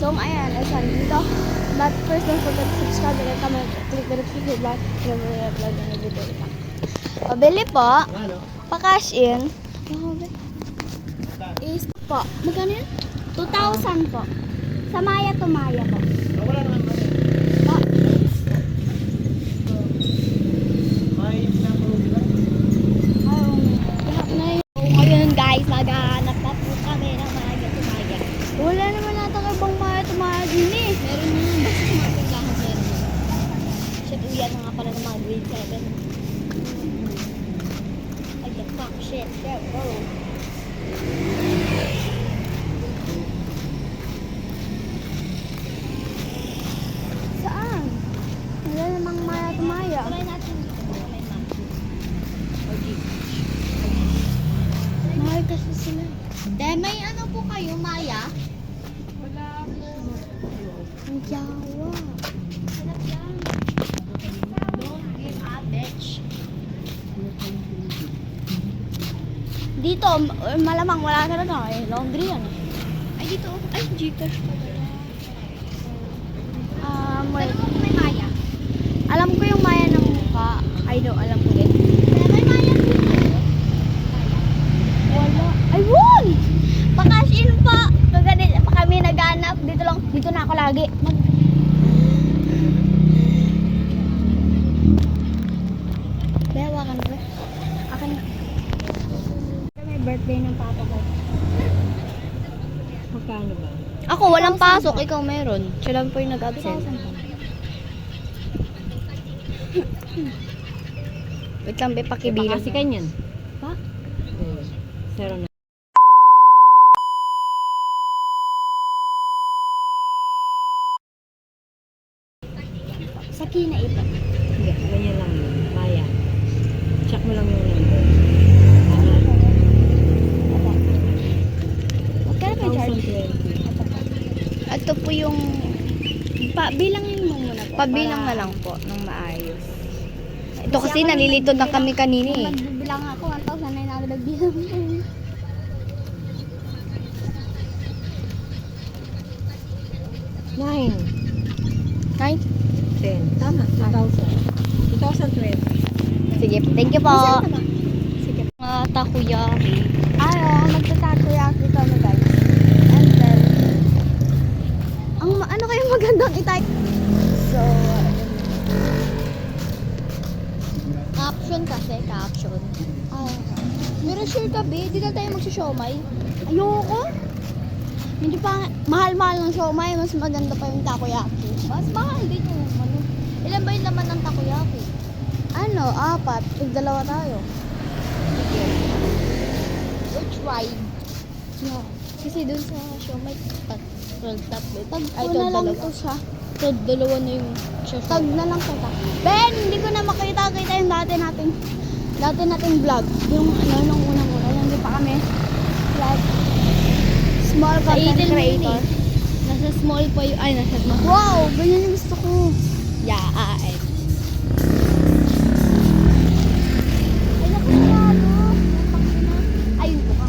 Chong. Ayan, asan dito. But first, don't forget to subscribe and comment. Click the notification bell. Yung mga upload na video ito. Pabili po. Pa-cash in. Is po. Magkano yun? 2,000 po. Sa Maya to Maya po. Wala naman ba? Po. May pinapalong nila? Lahat na yun. Ngayon guys, maghahanap na po kami ng Maya to Maya. Wala naman natin ibang Maya to Maya din eh. Meron na. Basta sa mga tindahan meron na. Shit, uyan na nga pala ng mga grade 7. Ay, the fuck shit. Oh. Saan? Wala namang Maya to Maya. Try natin dito. May map. Mahal kasi sila. May ano po kayo, Maya? Wala po. Ang yawa. Hanap lang. Don't give up, bitch. Dito, malamang wala talaga eh. Laundry yan eh. Ay, dito. Ay, Gcash pa pala. Wait. Alam mo may Maya? Alam ko yung Maya ng mukha. I don't, alam ko din. May Maya dito. Wala. Ay, won! Pa-cash in pa. Kagani pa kami naghanap. Dito lang. Dito na ako lagi. Bewa ka na ba? Akin na. May birthday ng papa ko. Magkano ba? Ako, walang pasok. Ikaw meron. Siya lang po yung nag-absent. Wait lang, be, pakibilang. Kasi kanyan. Pa? Zero na. Sakina ito. Hindi, ganyan lang yun. Maya. Check mo lang yung number. Magkano pa yung charge? 1,020. Ito po yung... Bilangin mo muna po. Pabilang na lang po ng maayos. Ito kasi nalilito na kami kanina eh. Magbilang ako, 1,900 nagbilang ko. 9. 9? 10. Tama. 2,000. 2,020. Sige, thank you po. Sige. Mga takoyaki. Magta-takoyaki kami guys. And then, ano kayo magandang itay? So, caption kasi, caption. Pero sure ka, be, di na tayo magsisyomay. Ayoko. Hindi pa, mahal-mahal ng siomay, mas maganda pa yung takoyaki. Mas mahal din yung ano. Ilan ba yung laman ng takoyaki? 4. Tig-2 tayo. Sige. We'll try. Yeah. Kasi dun sa siomay, tatlo. Ay, na lang to siya. Dalawa na yung siya. Tag na lang kita. Ben, hindi ko na makita-kita yung dati nating vlog. Yung nung unang-una. Hindi pa kami. Like, small content creator. Nasa small pa yung, nasa small. Wow, ganyan yung gusto ko. Yeah, Ay, naku, sarado. Ayun po ka.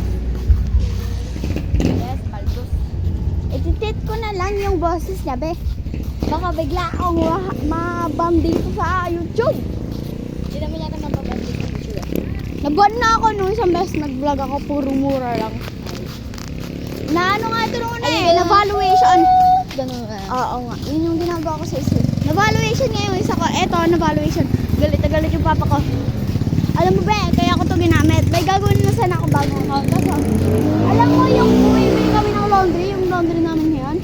Yes, paldos. Ititit ko na lang yung boses niya, be. Baka bigla akong ma-bam dito sa YouTube. Hindi naman yata mababam dito sa YouTube. Nabuan na ako nung isang beses nag-vlog ako, puro mura lang. Na ano nga ito nung una eh, na-valuation. Ganun nga. Oo nga, yun yung ginagawa ko sa isip. Na-valuation nga yung isa ko. Eto, na-valuation. Galit na galit yung papa ko. Alam mo ba, kaya ako to ginamit. May gagawin na sana ako bagong account. Kasi, alam mo yung bumibili kami ng laundry, yung laundry namin ngayon.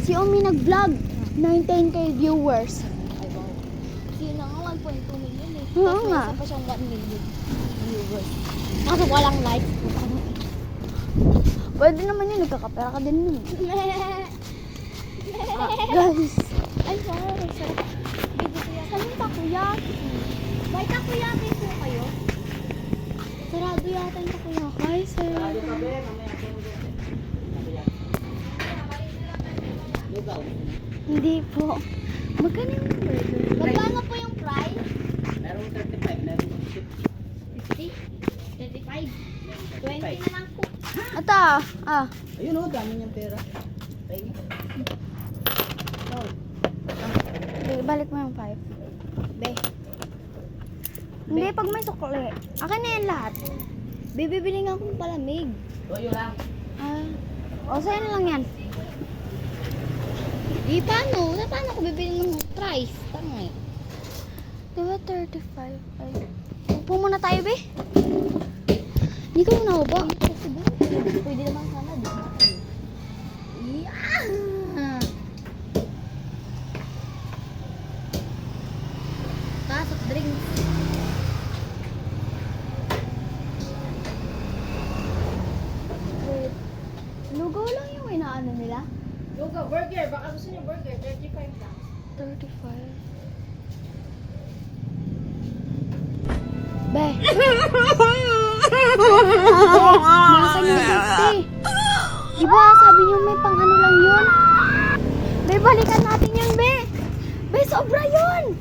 Si Omi nag-vlog, 19k viewers. Kasi yun na nga, 1.2 million eh. Oo nga. Tapos may isa pa siyang 1 million viewers. Kasi walang likes. Pwede naman yun, nagkakapera ka din nun. Guys. Ay, sorry. Saan yung takoyaki? May takoyaki po kayo? Sarado yata yung takoyaki. Ay, sarado. Hindi po. Magkano yung burger? Magkano po yung price? Meron 35, meron 50? 35? 20 na lang po. Ata, Ayun o, dami niyang pera. Balik mo yung 5. Be. Hindi, pag may sukli. Akin na yan lahat. Bibili nga akong palamig. Toyo lang. O, sa'yo na lang yan. Di, paano? Paano ko bibili ng price? Tanga eh. Diba 35? Ay. Upo muna tayo, be. Hindi ka muna upo. Pwede naman sana, di ba? Yeah! Pasok drinks. Wait. Lugaw lang yung inaano nila? Lugaw, burger. Baka gusto niyo burger. 35 lang. 35. Be. Nasaan yung 50? Diba sabi niyo may pang ano lang yun? Be, balikan natin yun, be. Be, sobra yun.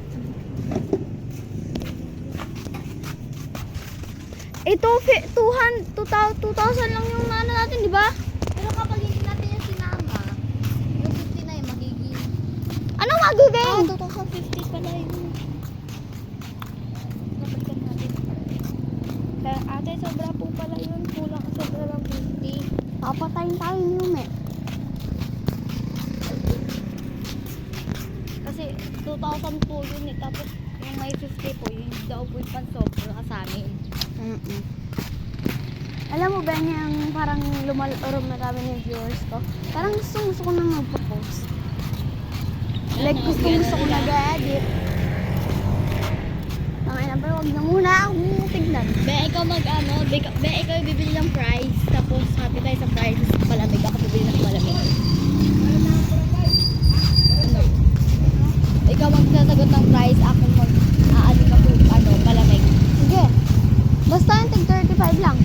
Ito, 2,000 lang yung ano natin, di ba? Pero kapag hindi natin yung sinama, yung 50 na yung magiging... Ano magiging? 2,050 pala yun. Kapagkan natin. Kaya ate, sobra po pala yun. Kulang ka sobra lang 50. Papatayin tayo ni Yume. Kasi 2,000 po yun eh. Tapos yung may 50 po, yun daw po yung pansobra ka sa amin. Alam mo ba niya yung parang marami ng viewers ko? Parang gusto ko nang magpo-post. Like gusto ko nag-edit. Tangina ba, wag na muna akong tignan. Be, ikaw mag-ano, be, ikaw bibili ng price. Tapos happy tayo sa price. Palamig, ako bibili ng palamig. Ano? Ikaw magsasagot ng price, ako mag-aano na po, palamig. Sige. Basta yung tig 35 lang.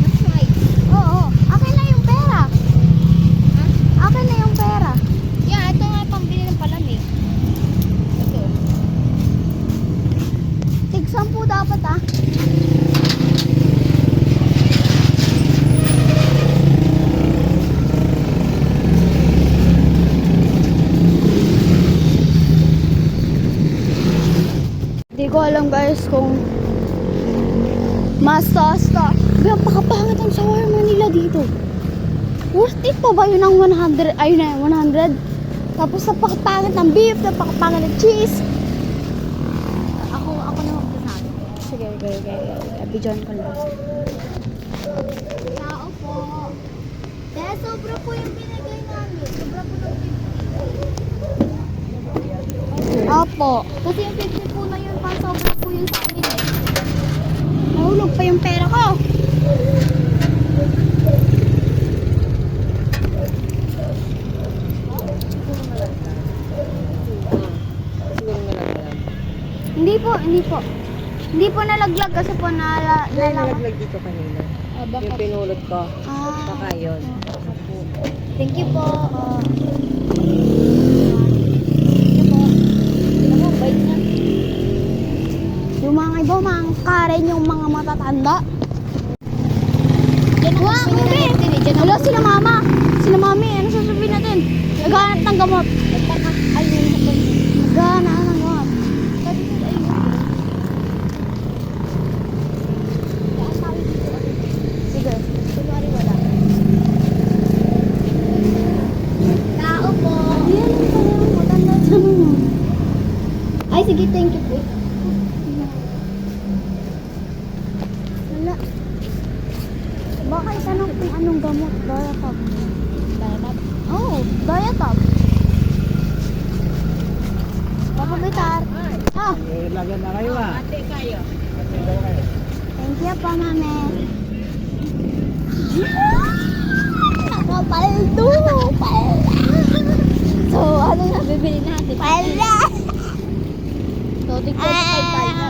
That's right. Oo. Akin na yung pera. Ha? Akin na yung pera. Yeah, ito nga pambili ng palamig. Ito. Tig 10 dapat ah. Hindi ko alam guys kung mas taas ka. Napakapangit ang shawarma nila dito. Worth it pa ba yun ang 100? Ayun na, 100. Tapos napakapangit ng beef, napakapangit ng cheese. Ako na magsasabi. Sige. Abidjan ko lang. Tao po. Dahil sobra po yung binigay namin. Sobra po ng 50. Opo. Kasi yung 50 po na yun, pa sobra po yun sa amin eh. Nahulog pa yung pera ko. Hindi po nalaglag kasi po Nalaglag dito kanina. Yung pinulot ko. Baka yun. Thank you po. Ano, bait na. Yung mga iba, mga karen, yung mga matatanda. Wow, bebe! Wala, sila mama. Sila mami, ano sasabihin natin? Naghanap ng gamot. Naghanap ng gamot. Sige. Kunwari wala. Tao po. Ayan, yung matanda sa mga. Ay, sige, thank you po. Wala. Baka itanong kung anong gamot. Diatab. Diatab? Oo, diatab. Papabitar. Ha? Lagyan na kayo ah. Ate kayo. Thank you po, mami. Nakapaldo. Pala. So, ano na bibili natin? Pala. So, tig-25 tayo na.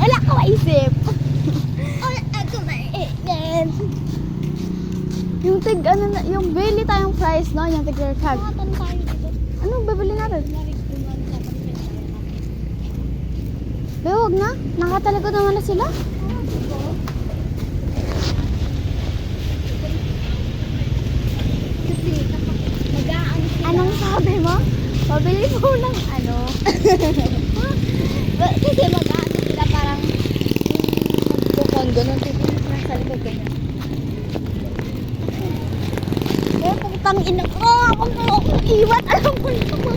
Wala ka maisip. Wala ako maisip. Yung tig, ano na, yung bili tayong price, no? Yung tig-35. Nakatan tayo dito. Anong bibili natin? Bewag na. Nakatalikod naman na sila. Anong sabi mo? Pabili mo ng ano. Kasi mag-ano sila parang magkukon, ganun. Tignan mo sa likod ganyan. Oh, putang ina ko. Kung ako iwan, alam mo ito mo.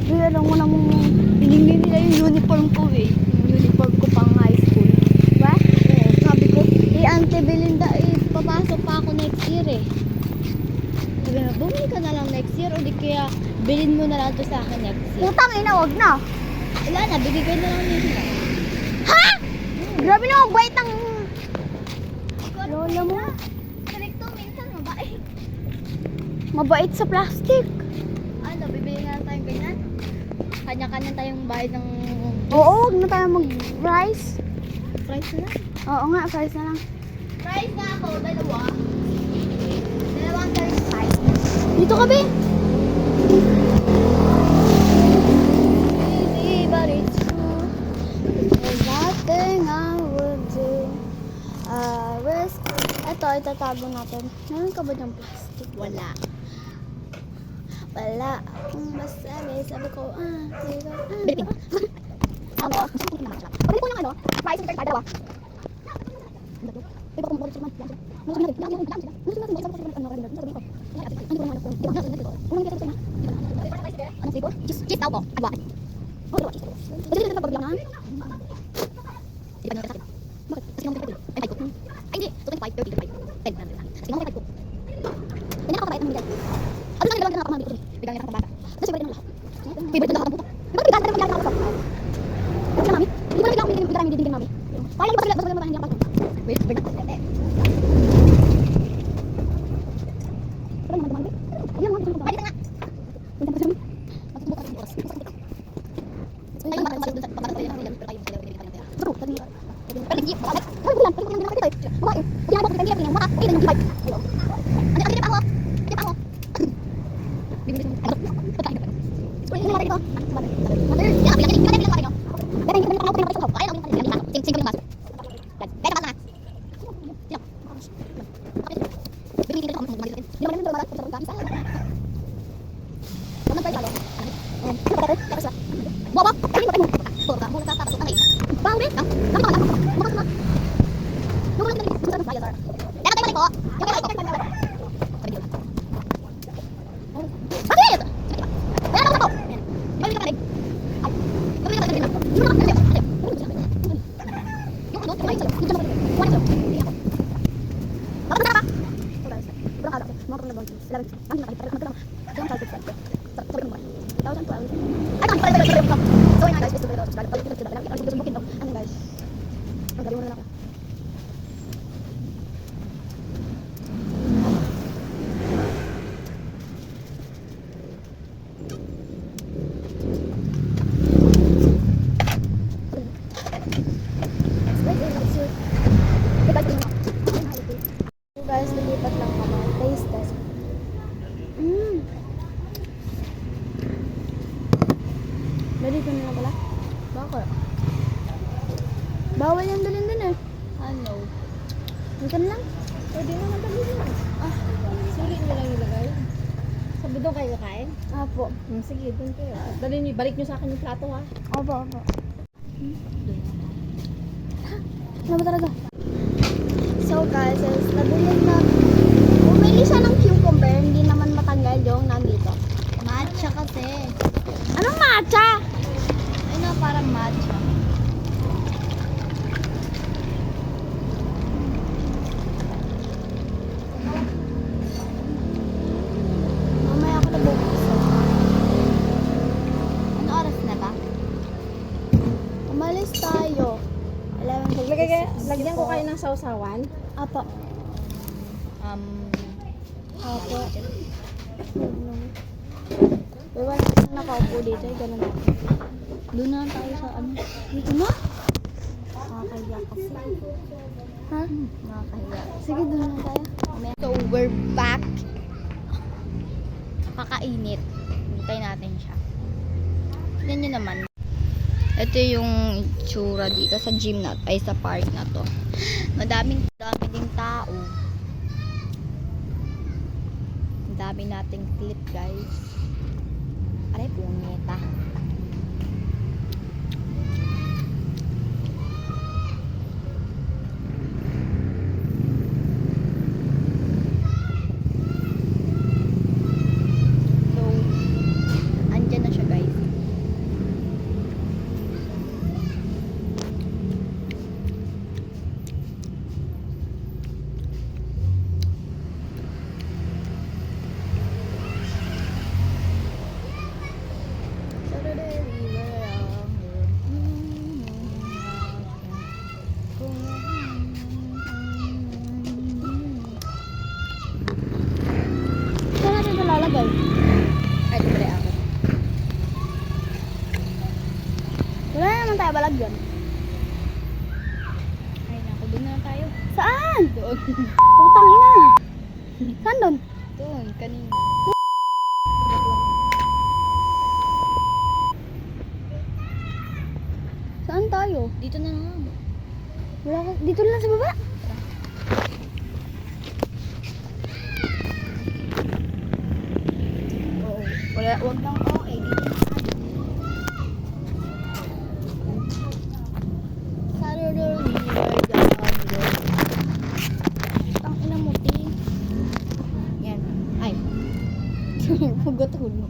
Uy, alam mo namang hiningi nila yung uniform ko eh. Yung uniform ko pang high school. Diba? Oo. Sabi ko, Auntie Belinda, papasok pa ako next year eh. Sabi na, bumili ka na lang next year o di kaya bilhin mo na lang to sa akin next year. Utang ina, wag na. Wala na, bibigay na lang niya sila. Ha? Grabe na magbait ng lola mo. Correcto, minsan mabait. Mabait sa plastic. Ano, bibili na lang tayong ganyan? Kanya-kanya tayong bayad ng Oo, wag na tayo mag-rice. price na lang. Oo nga, fries na lang. Price na ako, dalawa. Dalawang 35. Dito ka, be. Easy, but it's true. There's nothing I would do. Risk. Ito, itatago natin. Meron ka ba ng plastic? Wala. Wala. Kung masabi, sabi ko, dito, Bitin. Ako, pabili ko ng ano, fries na dalawa. Iba kung bakit naman. Ano sabi natin? Ano sabi natin? Ano sabi natin? Ano sabi natin? Ano sabi natin? Ano sabi natin? Ano sabi natin? Cheese daw po. Ano ba? Oh, dalawa cheese. Kasi dito pabigyan na. Di ba nyo sa akin? Bakit? Kasi naman kayo. Ay, 5 ko. Ay, hindi. 25, 30, 35. 10 na lang. Kasi naman kayo 5 ko. Hindi na ako kabayad ng bigay. Ano lang nilagyan na ako mga bigay? Bigyan nila ng bata. Kasi favorite ng lahat. Favorite ng lahat ng puto. Di ba bigyan na rin mag-gana ako? Huwag na, mami. Hindi ko na bigyan ako bigyan namin didingan, mami. Kaya lang ba sila hindi ako. Wait, wait. Pero naman dumaan, be. Ayun, mga dumaan. Ay, dito nga. Punta pa sa amin. Matutubo ka ng oras. Ayun, baka tumalog dun sa pagkakasal ng kailan. Pero tayo, tayo, tayo, tayo. True, tayo. Pero nag-iip, bakit? Ay, bulan. Ay, bulan. Ay, bulan. Kaya ako, kaya hindi ako. Ay, nang giveaway. Ano, ano pa ako? Ano pa ako? Bibili ko. Ano? Pagkain ka pa. Uy, ano natin ito? Mother, ya, bilang bilang bilang bilang. Pero hindi ko na ako pinapasok ko. Ay, ako pinapasok. Sing ko pasok. Pero pa na. Sino? Bibili ko ako mag-magil. Hindi naman nito marat sa pagkain. Ano pa ito? Ano pa ito? Tapos na. Bobo, kami pa tayo. Bobo, muna ka tapos okay. Bawi, no? Kami pa. Mga ka. Yung mga nito, sa tayo dar. Pero tayo ko. Yung kaya ko. Bakit? Wala na ako. Balik ka pa rin. Ay. Balik ka pa rin. Yung ano, ay. Yung ano, ay. Yung ano, wala sa. Bakit na ka? Berang ada. Mau pernah bantu. Selamat. Angin nakita. Magkano. Jangan tahu kita. Sabi mo. Tahu kan tahu. Ay, kan pala pala. So, yun guys, gusto ko daw. Balik kita daw. Ang gusto mo daw. Ano guys? Ang galing mo na ako. Guys, nalipat lang kami. Taste test. Dali ko na lang pala. Bakit? Bawal yung dalhin din eh. Ano? Dito na lang. Pwede naman dali lang. Sili nyo lang ilagay. Sabi doon kayo kakain? Apo. Sige, doon kayo. Dali nyo, balik nyo sa akin yung plato ha. Opo, opo. Ano ba talaga? So guys, nabili na. Bumili siya ng cucumber, hindi naman matanggal yung nandito. Matcha kasi. Anong matcha? Ano, parang matcha. Mamaya ako na bubuksan. Ano oras na ba? Umalis tayo. 11:56. Lagyan ko kayo ng sausawan. Apo. Apo. Diba nakaupo dito, ganun ako. Doon na lang tayo sa ano. Dito na? Nakakahiya kasi. Ha? Nakakahiya. Sige, doon na tayo. So, we're back. Kakainit. Hintay natin siya. Tignan nyo naman. Ito yung itsura dito sa gym na, ay sa park na to. Madaming ding tao. dami nating clip, guys. Aray, punyeta. So, andyan na siya, guys. Saan natin ito lalagay? Ay, libre ako. Wala naman tayo balagyan. Ay, naku, doon na lang tayo. Saan? Doon. Putang ina. Saan doon? Doon, kanina. Saan tayo? Dito na lang. Wala ka, dito lang sa baba. Oo. Wala, wag lang okay. Dito na tayo. Saturday, ang ina mo, ti. Yan. Ay. Pugot hulo.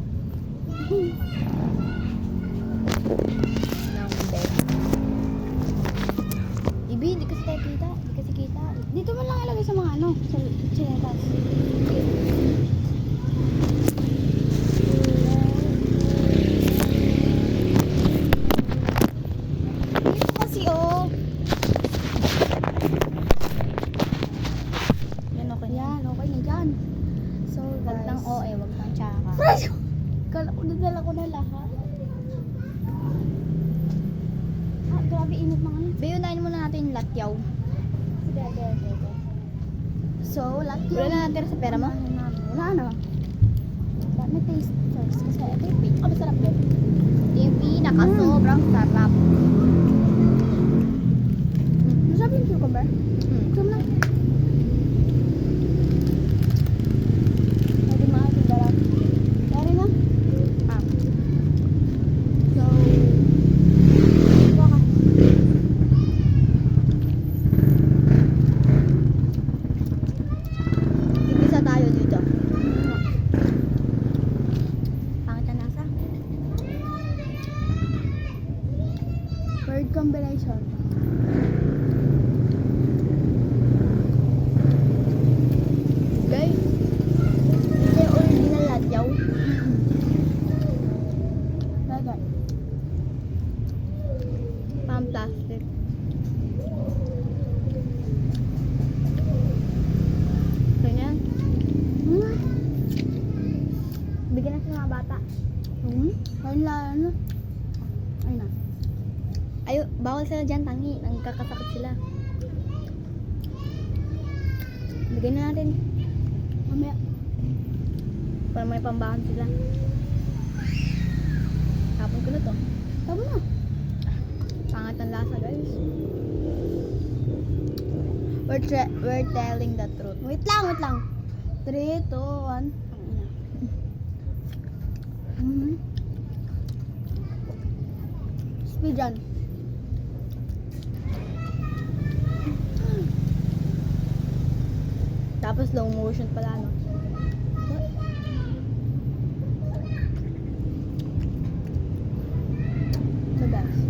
Ibi, di kasi tayo kita. Di kasi kita. Dito man lang ilagay sa mga ano, sa chinetas. Dito kasi oh. Yan okay na. Yan, okay na dyan. So, wag lang o eh, wag lang tsaka. Kala ko nadala ko na lahat. Ah, grabe init mga ano. Bayunahin muna natin yung latyaw. So, latyaw. Wala na natira sa pera mo? Wala na. But may taste first kasi ito yung pinakamasarap yun. Ito yung pinakasobrang sarap. Masarap yung cucumber? Gusto mo na? Pwede maasin darap. Dari na? Ah. So, baka. Tigisa tayo dito. Pangit na nasa. Word combination. Guys, ito yung original latyaw. Bagay. Pang-plastic. Ganyan. Bigyan natin mga bata. Ayun lang, ano? Ayun na. Ayo, bawal sila dyan, tangi. Nagkakasakit sila. Bigyan na natin. Mamaya. Para may pambahan sila. Tapon ko na to. Tapon na. Pangat ang lasa, guys. We're telling the truth. Wait lang, wait lang. 3, 2, 1. Speed run. Tapos slow motion pala, no? So, guys.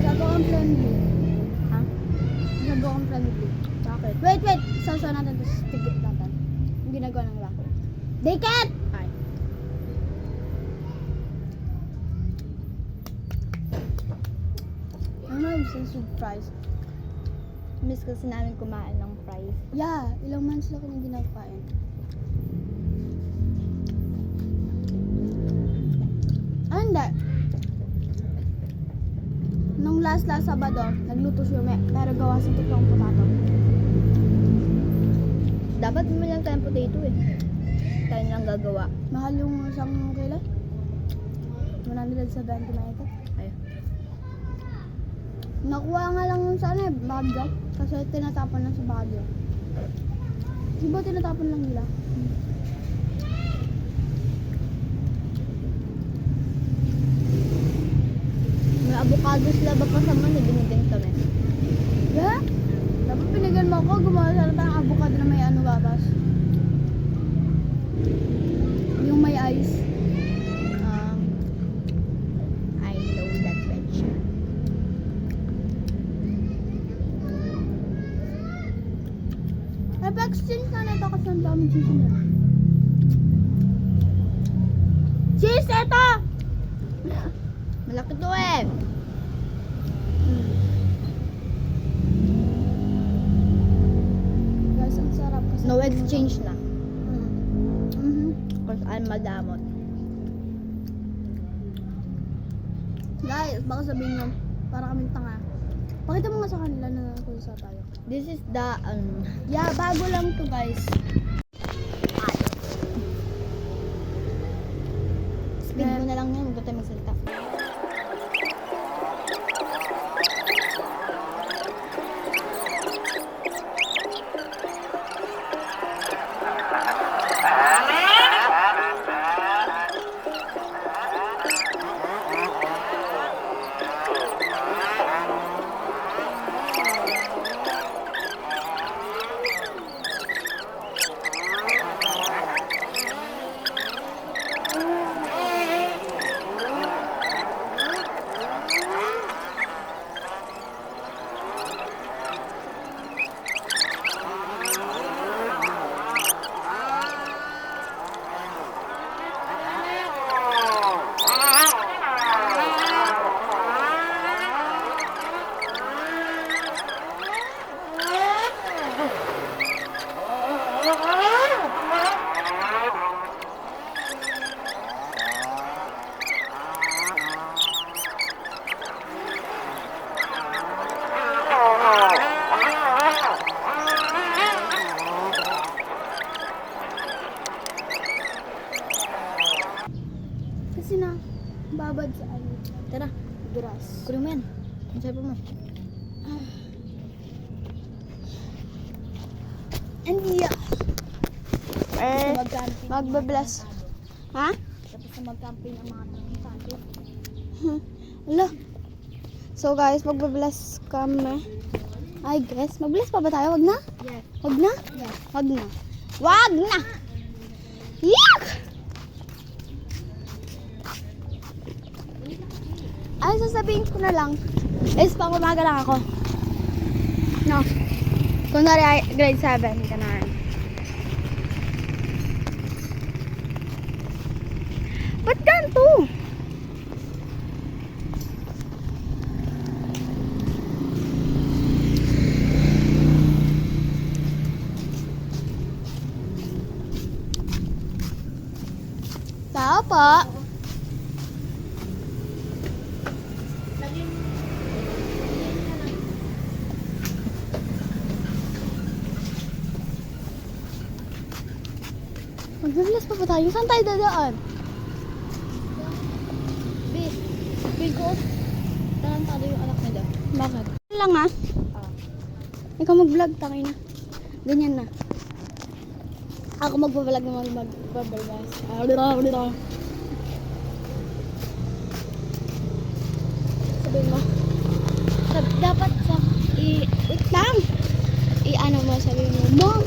Sabi kong friendly. Ha? Sabi kong friendly. Bakit? Wait! Sausaw natin ito. Tikit natin. Yung ginagawa ng lako. Dikit! Ay. Ano yung with fries? Miss kasi namin kumain ng fries. Yeah, ilang months na ko nang ginagawain. Ah, hindi. Nung last Sabado, nagluto siya pero gawa sa totoong potato. Dapat bumili lang tayong potato eh. Tayo lang gagawa. Mahal yung isang kilo? 170 na ito. Ay. Nakuha nga lang sa ano eh, Baguio. Kasi tinatapon lang sa Baguio. Di ba tinatapon lang nila? May avocado sila ba pa sa man, binigyan kami. Yeah? Dapat pinigyan mo ako, gumawa sana tayong avocado na may ano gatas. Yung may ice. I know that bitch. Ay, pa-exchange na nito kasi ang daming cheese na. Cheese, eto! Malaki to eh. Guys, ang sarap kasi. No exchange na. Mhm. Because I'm madamot. Guys, baka sabihin nyo, para kaming tanga. Pakita mo nga sa kanila na kung saan tayo. This is the, Yeah, bago lang to guys. speed mo na lang yun, huwag tayo magsalita. Kasi na, babad sa ano. Tara, Grass. kunin mo yan. Ang sabi mo. Hindi magcamping. Magbabless. Ha? Tapos na magcamping ang mga tangkante. Wala. So guys, magbabless kami. I guess. Magbless pa ba tayo? Wag na? Yes. Wag na? Yes. Wag na. Wag na! Yuck! Ay, sasabihin ko na lang. Is, pang umaga lang ako. No. Kunwari, grade 7. Ganun. Ba't ganito? Tao po. Magbibilas pa ba tayo? Saan tayo dadaan? Because, tarantado yung anak nila. Bakit? Lang ah. Ikaw mag-vlog, takay na. Ganyan na. Ako mag-vlog naman mag-vlog guys. Sabihin mo. Dapat sa wait lang. I-ano mo, sabihin mo, Mom!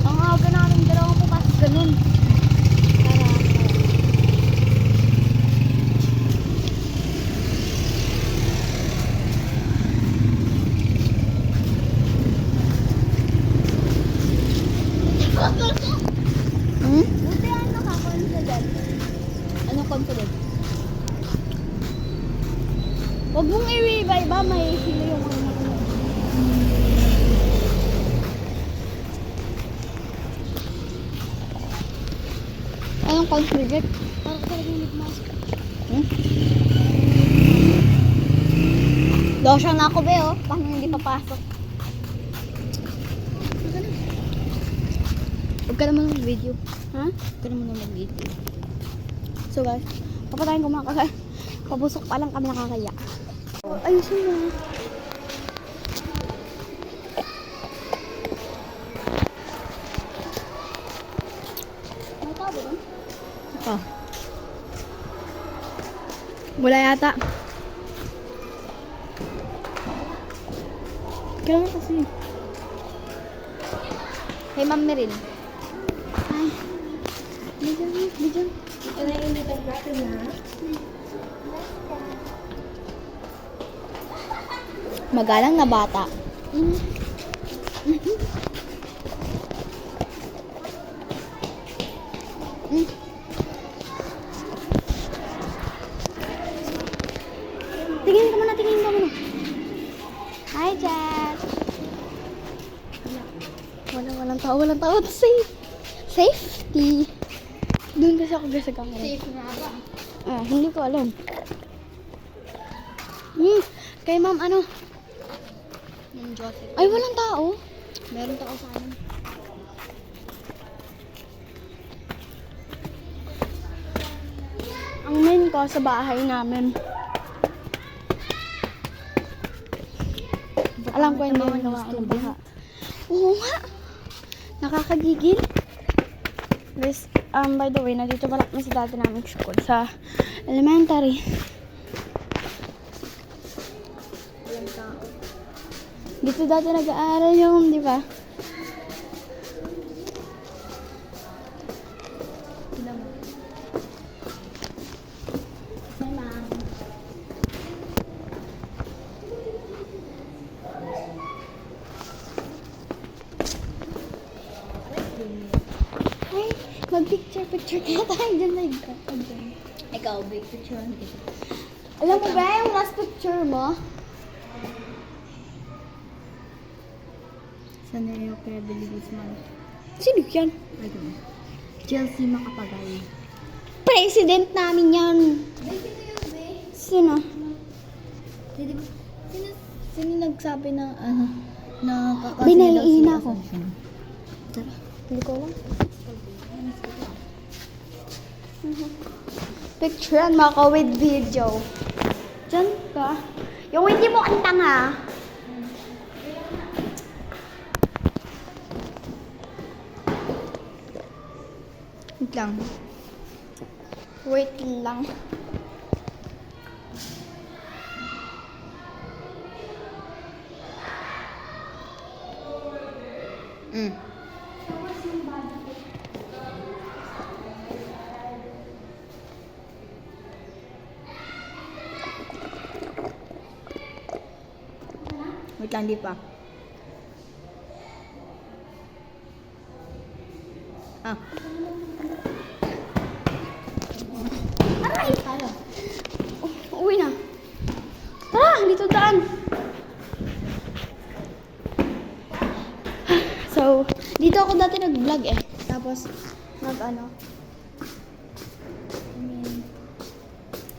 Ang aga namin dalawang pupas. Ganun. Para Buti ano ka, confident. anong confident? Huwag mong i-iba-iba, may sila yung mga anong confident? Parang talagang nagmask. Lotion na ako, be, oh. Paano hindi papasok? Huwag ka naman mag-video. Ha? Huwag ka naman mag-video. So guys, papatayin ko mga kaka. Pabusok pa lang kami nakakaya. Ayusin mo. May tao ba doon? Oh. Wala yata. Kailangan kasi. Hey, Ma'am Merin. Ay. Bidyan. Ito na yung little natin ha. Magalang na bata. Tingin ka muna. Hi, Jet. Walang tao. Safe. Safety. Doon kasi ako sa camera. Safe nga ba? Hindi ko alam. Kay ma'am, ano? Yung Joseph. Ay, walang tao. Meron tao sa amin. Ang main ko sa bahay namin. Alam ko hindi yung gawain ng baha. Oo nga. Nakakagigil. Guys, by the way, nandito pala kami sa dati namin school sa elementary. Walang tao. Dito dati nag-aaral yung, di ba? Tignan mo. Hi, ma'am. Ay, mag-picture kaya tayo dyan na Ikaw, big picture kita. Alam mo ba yung last picture mo? Sa Neo Credible Guzman. Sino yan? Ay, ganun. Chelsea Makapagay. President namin yan. Sino? Sino nagsabi ng ano? Na Binaiina ako. Hindi ko alam. Picturean mo ako with video. Diyan ka. Yung hindi mo ang tanga. Wait lang. Wait lang. Wait lang, di pa. Ah. Aray! Uwi na. Tara, dito daan. So, dito ako dati nag-vlog eh. Tapos,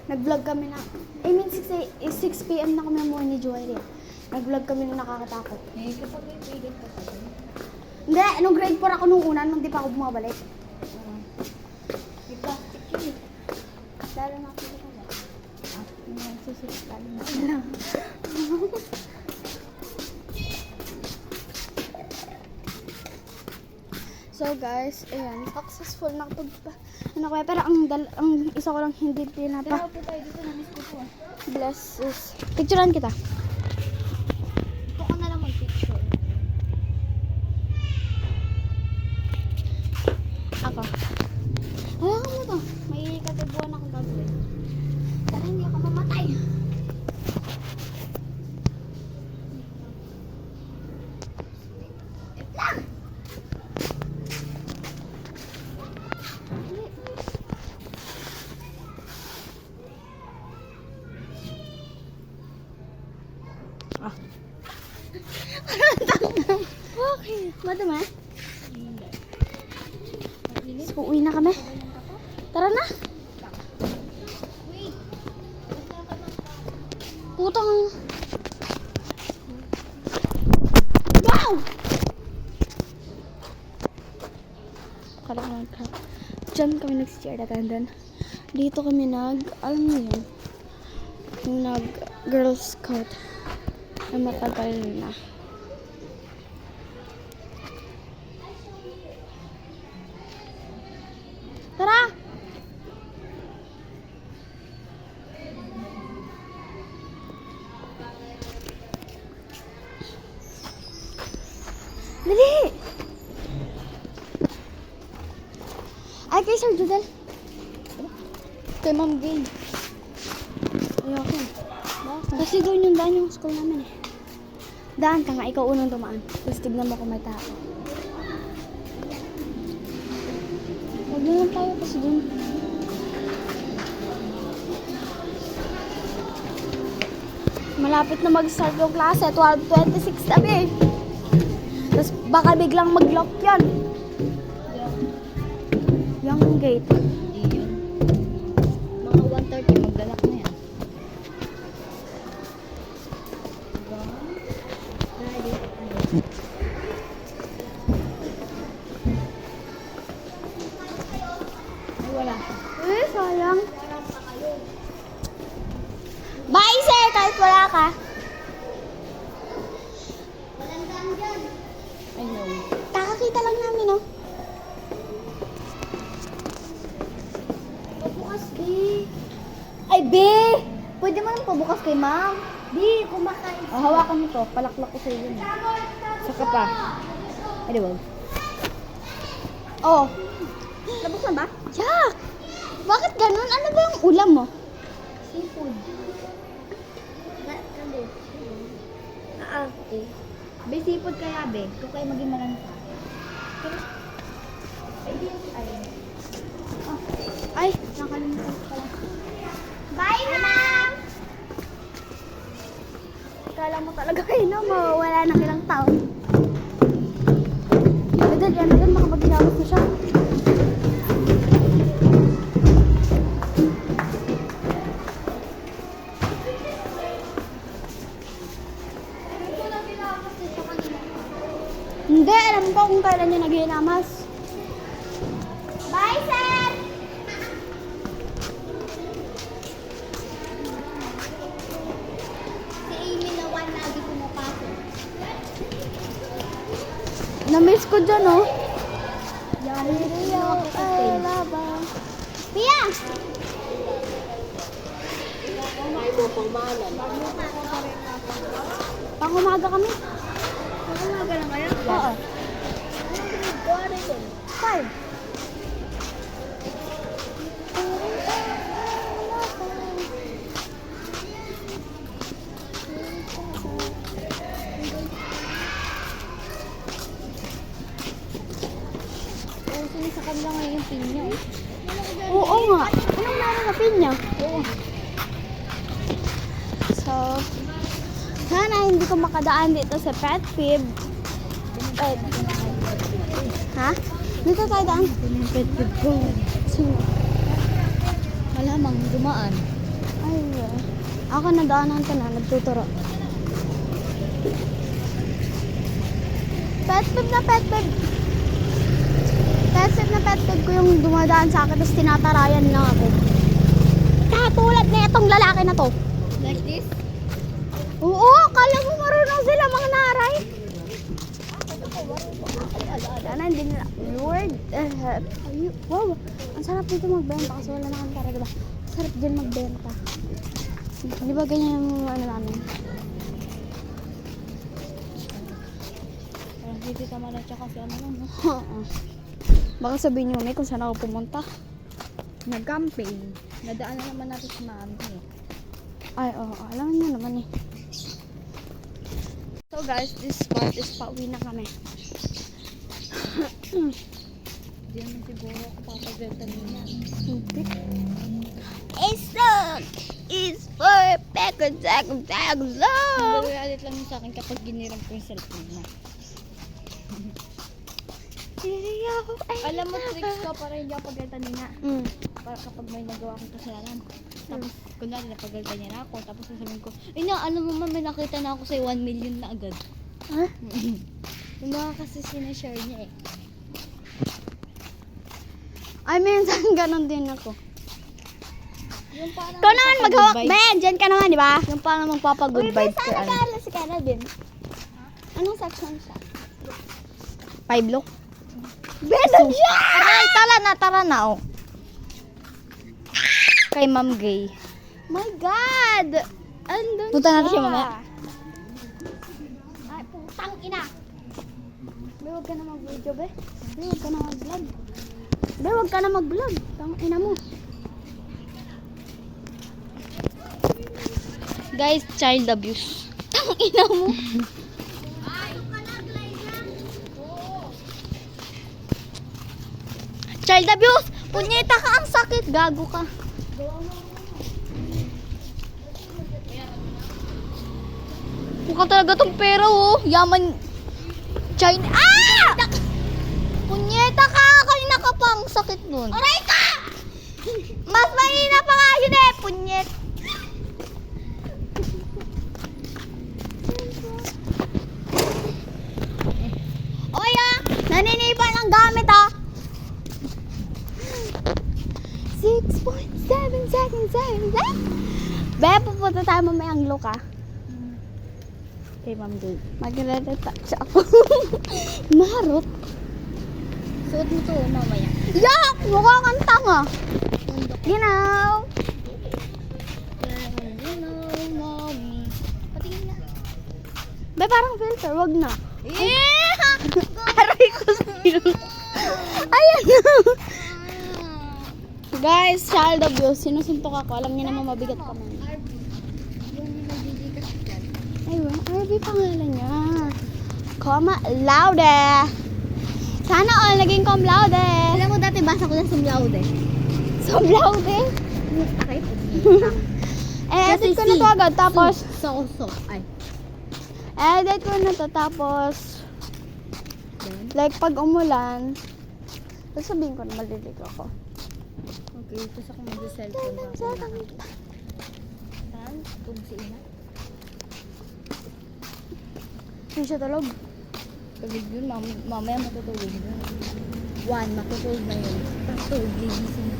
nag-vlog kami na, 6 p.m. na kami namuha ni Joel eh. Nag-vlog kami na nakakatakot. Eh, kapag may pwede ka pa. Hindi, nung grade 4 ako nung una, nung di pa ako bumabalik. May plastic yun eh. Lalo na ako dito ba? Susunod lalo na. So guys, ayan, successful na kapag ano ko, pero ang isa ko lang hindi pinapa. Po tayo dito na miss ko po. Bless is. Picturean kita. Ito ko na lang mag-picture. Ako. Hawakan mo to. May katibuan akong gagawin. Para hindi ako mamatay. Wait lang. Okay. Madama? So, uwi na kami. Tara na. Putang. Wow! dyan kami nag-share attendant. Dito kami alam mo yun, yung Girl Scout na matagal na. Tara! Dali! Ay, kay Sir Judel. Kay Ma'am Gay. Ayoko. Kasi doon yung daan yung school namin eh. Daan ka nga, ikaw unang dumaan. Tapos tignan mo kung may tao. Huwag na lang tayo kasi doon. Malapit na mag-start yung klase. 12:26 tabi. Tapos baka biglang mag-lock yan. Yung gate. Hindi yun. Mga 1:30 maglalak na yan. Ay, wala. Eh, sayang. Bye, sir! Kahit wala ka. Ayun. Kakakita lang namin, oh. Pabukas, be. Ay, be! Pwede mo nang pabukas kay ma'am. Be, kumakain. Oh, hawakan mo to. Palaklak ko sa iyo. Saka pa. Ay, di ba? Oh. Nabuksan ba? Jack! Bakit ganun? Ano ba yung ulam mo? Seafood. Okay. Be, seafood kaya, be. Kung kayo maging malansa. Ay, nakalimutan ko pala. Bye, ma'am! Kala mo talaga kayo mawawala ng ilang taon. Agad yan, agad makapag-jawab na siya. Hindi, alam ko kung kailan niya naghihinamas. Bye, sir! Si Amy naman lagi pumapasok. Na-miss ko dyan, oh. Yari Rio, Ay, laba. Pia! Pang-umaga kami. Pag-umaga lang kayo? Oo. Kuwari din. 5. Oo, sa kanila ngayon yung pinya eh. Oo nga. Anong meron na pinya? Oo. So, sana hindi ko makadaan dito sa Pet Fib. Ha? Dito tayo daan. Pet ko. Sino? Malamang dumaan. Ay, ako nadaanan ka na, nagtuturo. Pet Fib na Pet Fib. Pet Fib na Pet Fib ko yung dumadaan sa akin, tapos tinatarayan lang ako. Katulad na itong lalaki na to. Like this? Oo, kala mo marunong sila mga naray. Sana hindi nila. Lord, wow, ang sarap dito magbenta kasi wala na kami pera, diba? Sarap din magbenta. Di ba ganyan yung ano namin? Parang dito tama na siya kasi ano lang. No? Oo. Baka sabihin niyo kung saan ako pumunta. Nag-camping. Nadaan na naman natin si Mami eh. Ay, oo, alam niyo naman eh. So guys, this part is pauwi na kami. Hindi naman siguro ako papagalitan niya. Hindi. It's for pekazag. Ang gagalit lang yun sa akin kapag giniram ko yung cellphone niya. Alam mo, tricks ko para hindi ako pagalitan niya. Para kapag may nagawa akong kasalanan. Tapos, kunwari napagalitan niya na ako. Tapos sasabihin ko, alam mo man, may nakita na ako sa'yo 1 million na agad. Ha? Yung mga kasi sinashare niya eh. Ay, minsan ganun din ako. Yung parang Ikaw naman maghawak, magpapa-good Ben. Diyan ka naman, di ba? Yung parang magpapa-good Uy, Ben, vibes ka. saan nag-aaral si Kennedy? Anong section siya? 5 look. Ben, doon siya! Aray, tara na, oh. Kay Ma'am Gay. My God! Andun Punta natin siya mamaya. Ay, putang ina! Be, huwag ka na mag-video, be. Be, huwag ka na mag-vlog. Be, huwag ka na mag-vlog. Tang ina mo. Guys, child abuse. Tang ina mo. Child abuse! Punyeta ka, ang sakit. Gago ka. Mukha talaga tong pera, oh. Yaman. China. Ah! Punyeta ka! Kanina ka pa. Ang sakit nun. Aray ka! Mas mahina pa nga yun eh. Punyet. Oy, naninipan ang gamit, 6.7 seconds left. Be, pupunta tayo mamayang look, Kay Ma'am Gay. Magre-retouch ako. Marot. Suot mo to, mamaya. Yak! Mukha kang tanga. Ginaw. Mommy. Patingin na. Be, parang filter. Wag na. Yeah! Aray ko sa'yo. Ayan na. Guys, child abuse. Sinusuntok ako. Alam niya naman mabigat ka man. Yung nagdidikas dyan. Ayun, RB pangalan niya. Comma laude. Sana all naging cum laude. Alam mo, dati basa ko na sumlaw eh. Cum laude? Okay. Edit ko na to agad. Tapos, So. Ay. edit ko na to. Tapos, like pag umulan, sasabihin ko na maliligo ako. Okay, tapos ako mag-cellphone na ako. Saan? Kung si Ina? Hindi siya tulog. Tulog yun, mamaya matutulog yun. 1, matutulog na yun. Tapos tulog, gigising.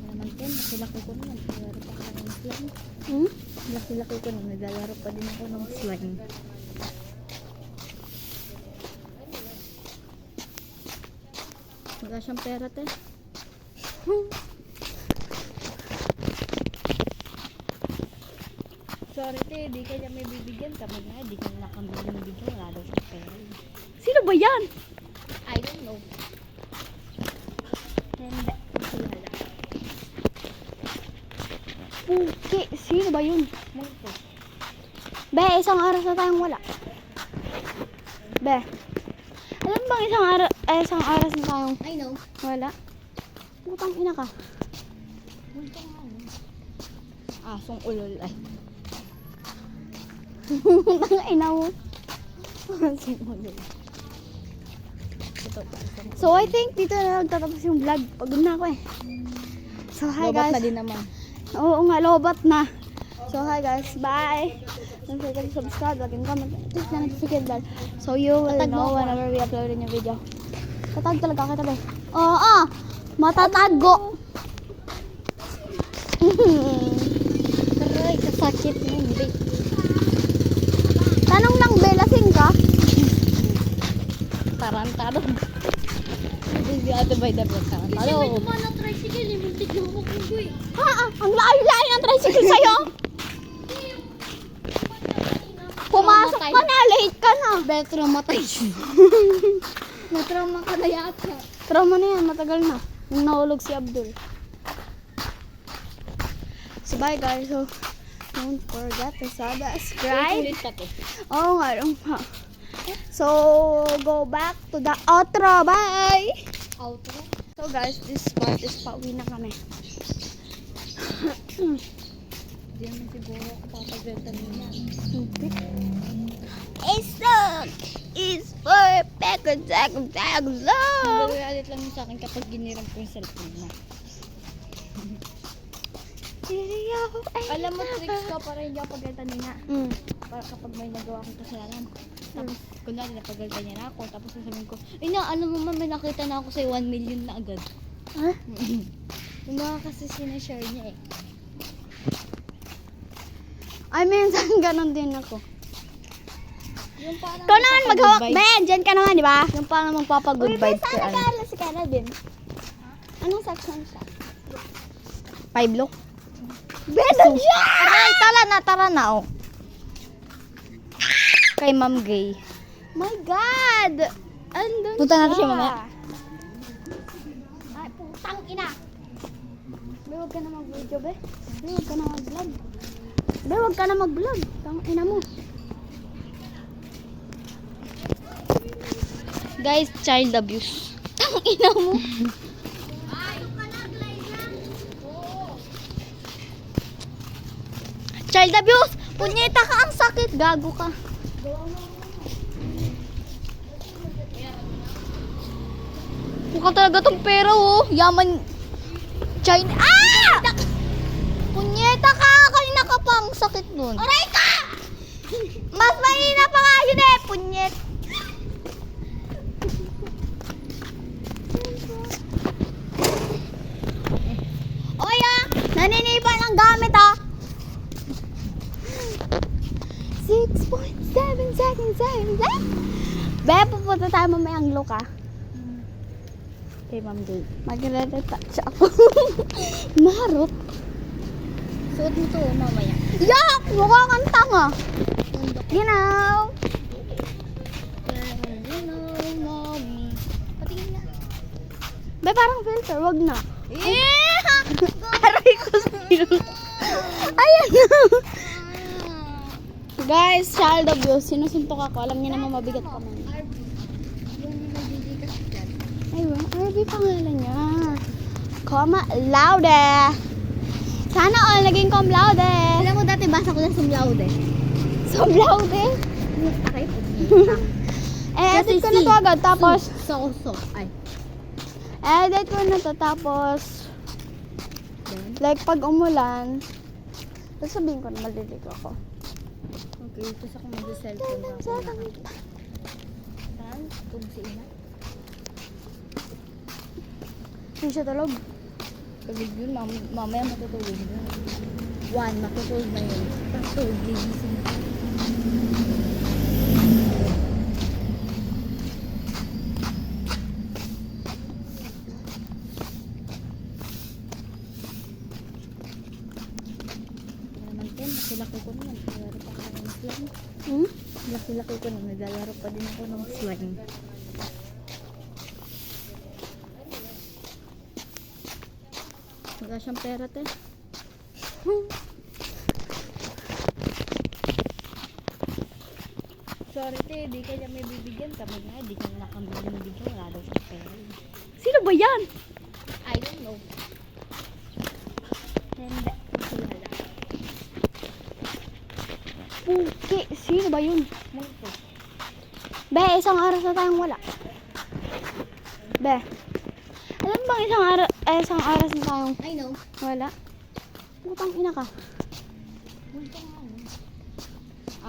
Naman din, laki ko naman. Naglalaro pa ako ng slime. Laki ko naman. Naglalaro pa din ako ng slime. Wala siyang pera, te. Sorry, te. Di kanya may bibigyan. Kami na. Di kanya na kami bibigyan. Wala daw siyang pera. Sino ba yan? I don't know. Hindi. Wala. Puki. Sino ba yun? Multo. Be, isang oras na tayong wala. Be. Alam bang isang oras na tayong I know. wala? Putang ina ka. Multo nga. Asong ulol. Ay. Putang ina mo. Asong ulol. Ito. So, I think dito na nagtatapos yung vlog. Pagod na ako eh. So, hi Lobat guys. na din naman. Oo nga, lobat na. So, hi guys. Bye. Don't forget to subscribe, like, and comment. Click na notification bell. So, you will Tatag know mo ako. whenever we upload a new video. Tatag talaga kita, be. Oo, matatago. Aray, kasakit mo. Hindi. Tanong lang, be, lasing ka? Tarantado. Hindi ate by the blood. Tarantado. ng tricycle, muntik na ako ko eh. Ang layo-layo ng tricycle sa'yo. Pumasok ka na, late ka na. Betro matay siya. Natrauma ka na yata. Trauma na yan, matagal na. Nung nahulog si Abdul. So bye guys, so don't forget to subscribe. Ulit ako. Oo nga, so go back to the outro, bye! Outro. So guys, this part is pauwi na kami. Hindi naman siguro ako papagwenta niya. Hindi. It's perfect. Nagagalit lang yun sa akin kapag giniram ko yung cellphone niya. Alam mo, tricks ko para hindi ako pagalitan nila. Mm. Para kapag may nagawa akong kasalanan. Tapos, kunwari, napagalitan niya na ako. Tapos, sasabihin ko, alam mo man, may nakita na ako sa'yo, 1 million na agad. Ha? Yung mga kasi sinashare niya eh. Ay, minsan ganun din ako. Yung parang Ikaw naman maghawak, magpapa-good Ben! Diyan ka naman, di ba? Yung parang magpapa-good vibes saan ka. nag-aaral si Kara din? Anong section siya? 5 look. Ben, doon siya! Aray, tara na, oh. Kay Ma'am Gay. My God! Andun Punta natin siya mamaya. Ay, putang ina! Be, huwag ka na mag-video, be. Be, huwag ka na mag-vlog. Be, huwag ka na mag-vlog. Tang ina mo. Guys, child abuse. Tang ina mo. Child abuse! Punyeta ka, ang sakit. Gago ka. Mukha talaga tong pera, oh. Yaman. China. Ah! Punyeta ka! Kanina ka pa. Ang sakit nun. Aray ka! Mas mahina pa nga yun eh. Punyet. Oy ah! Naninipan ng gamit ah! 6.7 seconds. Be, pupunta tayo mamayang look ah. Kay Ma'am Gay. Magre-retouch ako. Marot. Suot mo to, mamaya. Yak! Mukha kang tanga. Ginaw. Mommy. Patingin na. Be, parang filter. Wag na. Yeah! Aray ko sa'yo. Ayan na. Guys, child abuse. Sinusuntok ako. Alam niya naman mabigat ka man. Ayun, RB pangalan niya. Comma laude. Sana all naging cum laude. Alam mo, dati basa ko na sum laude. Cum laude? Aray po. Edit ko na to agad. Tapos, So. Ay. edit ko na to. Tapos, like pag umulan, sasabihin ko na maliligo ako. Okay, tapos ako mag-cellphone na ako. Saan? Tug si Ina. Hindi siya tulog. Tulog yun, mamaya matutulog yun. 1, matutulog na yun. Tapos tulog, gigising. Naman 10, laki ko naman. Naglalaro pa ako ng slime. Hmm? Laki ko naman. Naglalaro pa din ako ng slime. Wala siyang pera, te. Sorry, te. Di kanya may bibigyan. Kami na. Di kanya na kami bibigyan. Wala daw siyang pera. Sino ba yan? I don't know. Hindi. Wala. Puki. Sino ba yun? Multo. Be, isang oras na tayong wala. Be. Alam bang isang oras na tayong I know. wala? Putang ina ka. Multo nga.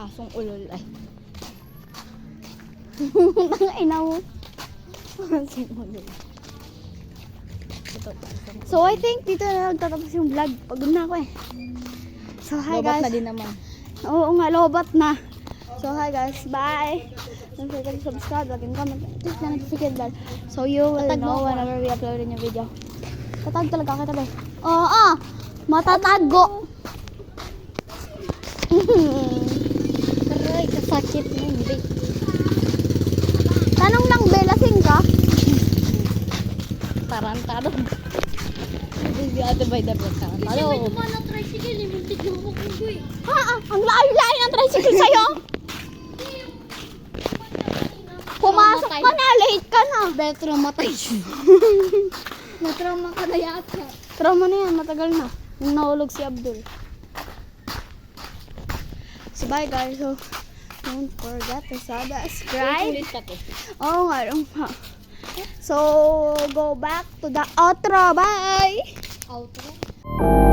Asong ulol. Ay. Putang ina mo. Asong ulol. Ito. So, I think dito na nagtatapos yung vlog. Pagod na ako eh. So, hi Lobat guys. na din naman. Oo nga, lobat na. So, hi guys. Bye. Don't forget to subscribe, like, and comment. Click na notification bell. So, you will Tatag know mo. whenever we upload a new video. Tatag talaga kita, be. Oo, matatago. Aray, kasakit mo. Hindi. Tanong lang, be, lasing ka? Tarantado. Hindi ate by the blood. Tarantado. ng tricycle, limuntik yung kuko ko eh. Ha? Ang layo-layo ng tricycle sa'yo. Pumasok ka na, late ka na. Dahil traumatized. Natrauma ka na yata. Trauma na yan, matagal na. Nung nahulog si Abdul. So, bye guys. So, don't forget to subscribe. Ulit ka to. Oo nga, So, go back to the outro. Bye! Outro.